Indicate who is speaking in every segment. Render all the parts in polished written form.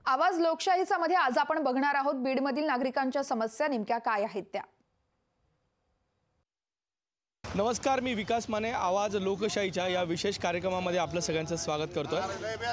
Speaker 1: आवाज लोकशाहीचा मध्ये आज आपण बघणार आहोत बीडमधील नागरिकांच्या समस्या नेमक्या काय आहेत त्या।
Speaker 2: नमस्कार, मी विकास माने आवाज लोकशाहीच्या या विशेष कार्यक्रमामध्ये आपलं सगळ्यांचं स्वागत करतोय।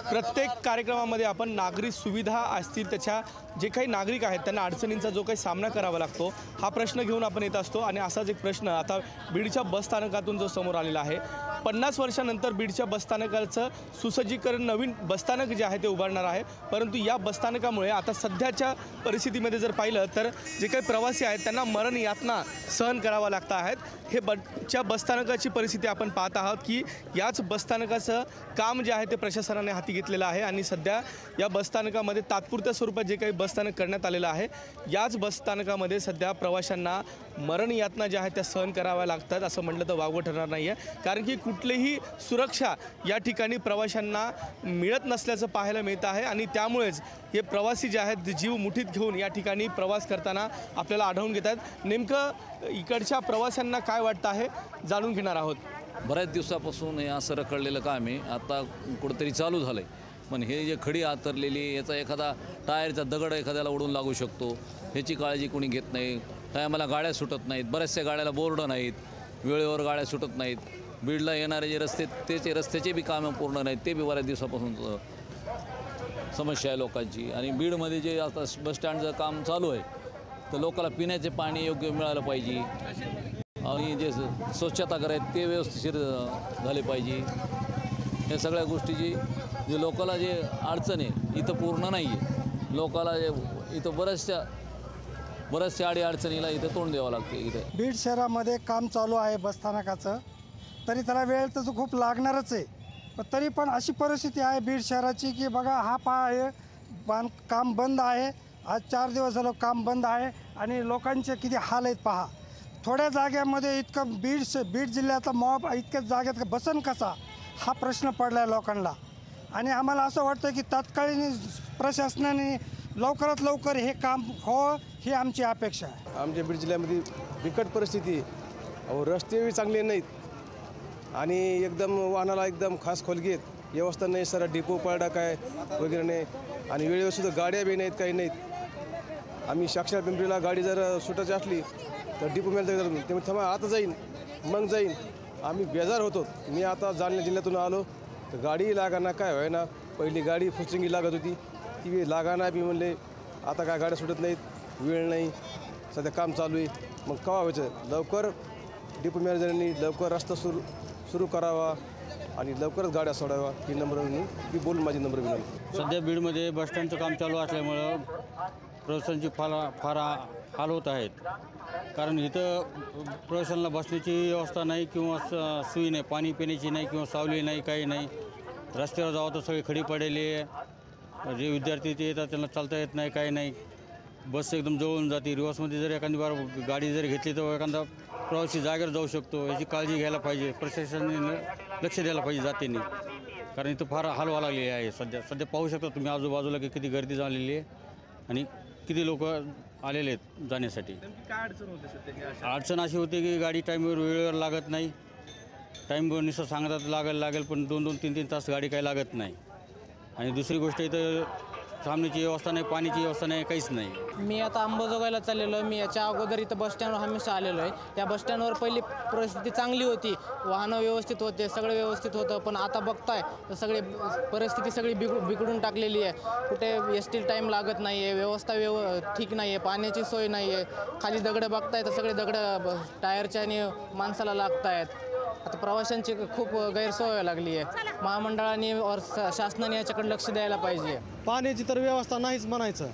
Speaker 2: प्रत्येक कार्यक्रमामध्ये आपण नागरी सुविधा असतील त्याच्या जे काही नागरिक आहेत त्यांना अडचणींचा जो काही सामना करावा लागतो हा प्रश्न घेऊन आपण येत असतो। आणि असाच एक प्रश्न आता बीडच्या बसस्थानकातून जो समोर आलेला आहे। 50 वर्षानंतर बीडच्या बसस्थानकाचं सुसज्जीकरण नवीन बसस्थानक जे आहे ते उभारणार आहे, परंतु या बसस्थानकामुळे आता सध्याच्या परिस्थितीमध्ये जर पाहिलं तर जे काही प्रवासी आहेत त्यांना मरण यातना सहन करावा लागत आहेत। हे बसस्थानकाची परिस्थिती आपण पाहत आहोत की याच बसस्थानकाचं काम जे आहे ते प्रशासनाने हाती घेतलेलं आहे आणि सध्या या बसस्थानकामध्ये तात्पुरत्या स्वरूपात जे काही बसस्थानक करण्यात आलेलं आहे याच बसस्थानकामध्ये सध्या प्रवाशांना मरण यातना ज्या आहेत त्या सहन कराव्या लागतात असं म्हटलं तर वावगं ठरणार नाही आहे। कारण की कुठलीही सुरक्षा या ठिकाणी प्रवाशांना मिळत नसल्याचं पाहायला मिळत आहे आणि त्यामुळेच हे प्रवासी जे आहेत जीव मुठीत घेऊन या ठिकाणी प्रवास करताना आपल्याला आढळून घेतात। नेमकं इकडच्या प्रवाशांना काय वाटतं आहे जाणून घेणार आहोत।
Speaker 3: बऱ्याच दिवसापासून हे असं रखडलेलं काम आहे, आता कुठंतरी चालू झालं आहे। पण हे जे खडी आतरलेली याचा एखादा टायरचा दगड एखाद्याला उडून लागू शकतो ह्याची काळजी कोणी घेत नाही। टायमाला गाड्या सुटत नाहीत, बऱ्याचशा गाड्याला बोर्ड नाहीत, वेळेवर गाड्या सुटत नाहीत। बीडला येणारे जे रस्ते रस्त्याचे बी कामं पूर्ण नाहीत, ते बी बऱ्याच दिवसापासून समस्या आहे लोकांची। आणि बीडमध्ये जे आता बसस्टँडचं काम चालू आहे तर लोकांना पिण्याचे पाणी योग्य मिळालं पाहिजे आणि जे स्वच्छतागृह आहेत ते व्यवस्थित झाले पाहिजे। या सगळ्या गोष्टीची जे लोकांना जे अडचण आहे इथं पूर्ण नाही आहे। लोकांना जे इथं बऱ्याचशा अडचणीला इथं तोंड द्यावं लागते। इथं
Speaker 4: बीड शहरामध्ये काम चालू आहे बसस्थानकाचं, तरी त्याला वेळ तर खूप लागणारच आहे। पण तरी पण अशी परिस्थिती आहे बीड शहराची की बघा हा काम बंद आहे। आज 4 दिवस झालं काम बंद आहे आणि लोकांचे किती हाल आहेत पहा। थोड्या जाग्यामध्ये इतकं बीड जिल्ह्याचा मॉब इतक्याच जागेत बसन कसा हा प्रश्न पडला आहे लोकांना। आणि आम्हाला असं वाटतं की तात्कालीन प्रशासनाने लवकरात लवकर हे काम हो ही आमची अपेक्षा आहे।
Speaker 5: आमच्या बीड जिल्ह्यामध्ये बिकट परिस्थिती आहे, रस्तेही चांगले नाहीत आणि एकदम वाहनाला एकदम खास खोलगीत व्यवस्था नाही। सर डिपो पडा काय वगैरे नाही आणि वेळेवर सुद्धा गाड्या बी नाहीत, काही नाहीत। आम्ही साक्षर पिंपरीला गाडी जर सुटायची असली तर डिपो मिळतं ते थांबा आता जाईन मग जाईन, आम्ही बेजार होतो। मी आता जालना जिल्ह्यातून आलो तर गाडी लागाना काय व्हाय ना, पहिली गाडी फुसरिंगी लागत होती ती लागाना बी म्हणले आता काय गाड्या सुटत नाहीत, वेळ नाही, सध्या काम चालू आहे। मग केव्हा व्हायचं, लवकर डिपो मॅनेजरनी लवकर रस्ता सुरू करावा आणि लवकरच गाड्या सोडावा ही मी बोलून माझी नंबर विनंती।
Speaker 6: सध्या बीडमध्ये बसस्टँडचं काम चालू असल्यामुळं प्रवाशांची फार हाल होत आहेत। कारण इथं प्रवाशांना बसण्याची व्यवस्था नाही किंवा सोयी नाही, पाणी पिण्याची नाही किंवा सावली नाही, काही नाही। रस्त्यावर जावं तर सगळी खडी पडलेली आहे। जे विद्यार्थी ते येतात त्यांना चालता येत नाही, काही नाही। बस एकदम जवळून जाते। रिवर्समध्ये जर एखादी बार गाडी जर घेतली तर एखादा प्रवासी जागेवर जाऊ शकतो, याची काळजी घ्यायला पाहिजे। प्रशासनाने लक्ष द्यायला पाहिजे जातीने, कारण इथं फार हाल व्हायला लागलेली आहे। सध्या पाहू शकता तुम्ही आजूबाजूला की किती गर्दी झालेली आहे आणि किती लोक आलेले आहेत जाण्यासाठी।
Speaker 2: काय अडचण होते सध्या?
Speaker 6: अडचण अशी होते की गाडी टाईमवर वेळेवर लागत नाही। टाईमवर नुसतं सांगतात लागेल पण 2-2, 3-3 तास गाडी काही लागत नाही। आणि दुसरी गोष्ट इथं थांबण्याची व्यवस्था नाही, पाण्याची व्यवस्था नाही, काहीच नाही।
Speaker 7: मी आता अंबाजोगाईला चाललेलो आहे। मी याच्या अगोदर इथं बसस्टँडवर हमेशा आलेलो आहे। त्या बसस्टँडवर पहिली परिस्थिती चांगली होती, वाहनं व्यवस्थित होते, सगळं व्यवस्थित होतं। पण आता बघताय तर परिस्थिती सगळी बिघडून टाकलेली आहे। कुठे एस टी टाईम लागत नाही आहे, व्यवस्था ठीक नाही आहे, पाण्याची सोय नाही आहे। खाली दगडं बघताय तर सगळे दगडं टायरच्या आणि माणसाला लागत आहेत। आता प्रवाशांची खूप गैरसोय व्हायला लागली आहे। महामंडळाने शासनाने याच्याकडे लक्ष द्यायला पाहिजे।
Speaker 4: पाण्याची तर व्यवस्था नाहीच म्हणायचं।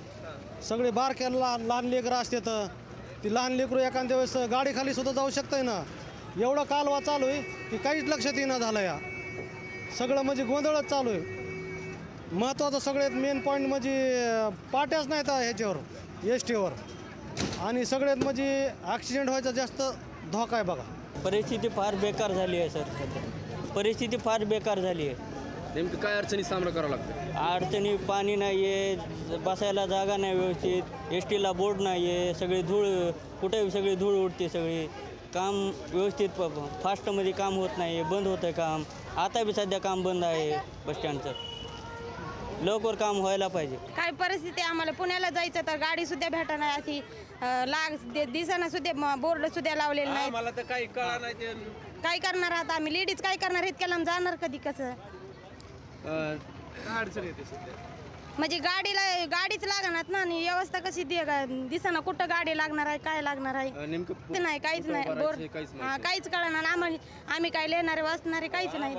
Speaker 4: सगळे बारक्याला लहान लेकरं असतात, ती लहान लेकरं एखाद्या वेळेस गाडी खाली सुद्धा जाऊ शकतंय ना। एवढा कालवा चालू आहे की काहीच लक्षात येणं झालं या सगळं म्हणजे गोंधळच चालू आहे। महत्त्वाचं सगळ्यात मेन पॉईंट म्हणजे पाट्याच नाहीत ह्याच्यावर एस टीवर आणि सगळ्यात म्हणजे ॲक्सिडेंट व्हायचा जास्त धोका आहे बघा।
Speaker 8: परिस्थिती फार बेकार झाली आहे सर, सध्या परिस्थिती फार बेकार झाली आहे।
Speaker 2: नेमकं काय अडचणी सामना करावा लागतो?
Speaker 8: अडचणी पाणी नाही आहे, बसायला जागा नाही व्यवस्थित, एस टीला बोर्ड नाही आहे, सगळी धूळ कुठे सगळी धूळ उडते, सगळी काम व्यवस्थित फास्टमध्ये काम होत नाही आहे, बंद होतं आहे काम। आता बी सध्या काम बंद आहे बसस्टँडचं। लवकर काम व्हायला पाहिजे.
Speaker 9: काय परिस्थिती आम्हाला पुण्याला जायचं तर गाडी सुद्धा भेटा नाही अशी दिसाना सुद्धा बोर्ड सुद्धा लावलेले नाही.
Speaker 5: मला तर काही कळा नाही
Speaker 9: काय करणार आता आम्ही लेडीज काय करणार इतक्या लांब जाणार कधी कसं
Speaker 2: अडचण येते सध्या.
Speaker 9: म्हणजे गाडीच लागणार ना आणि व्यवस्था कशी दिसाना कुठं गाडी लागणार आहे काय लागणार आहे ते नाही काहीच नाही बोर्ड काहीच कळणार आम्ही काय लिहिणारे वाचणारे काहीच नाही.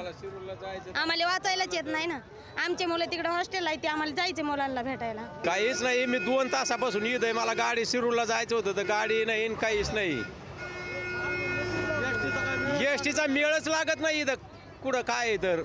Speaker 9: आम्हाला वाचायलाच येत नाही ना. आमचे मुलं तिकडे हॉस्टेलला आहे ते आम्हाला जायचे मुलांना भेटायला.
Speaker 5: काहीच नाही. मी 2 तासापासून येत आहे. मला गाडी शिरूरला जायचं होतं तर गाडी नाही काहीच नाही. एसटीचा मेळच लागत नाही इथं कुठं काय तर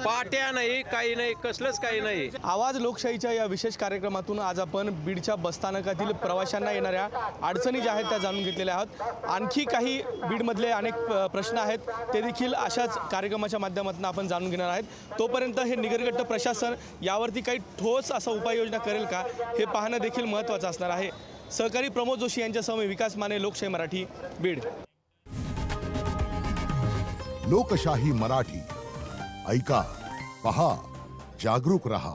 Speaker 5: पाट्या नाही काही नाही कसलंच काही नाही.
Speaker 2: आवाज लोकशाहीच्या या विशेष कार्यक्रमातून आज आपण बीडच्या बसस्थानकातील प्रवाशांना येणाऱ्या अडचणी ज्या आहेत त्या जाणून घेतलेल्या आहोत. आणखी काही बीडमधले अनेक प्रश्न आहेत ते देखील अशाच कार्यक्रमाच्या माध्यमातून आपण जाणून घेणार आहेत. तोपर्यंत हे निगरगट्ट प्रशासन यावरती काही ठोस असा उपाययोजना करेल का हे पाहणं देखील महत्त्वाचं असणार आहे. सहकारी प्रमोद जोशी यांच्यासह मी विकास माने, लोकशाही मराठी, बीड.
Speaker 10: लोकशाही मराठी ऐका, पहा, जागरूक रहा.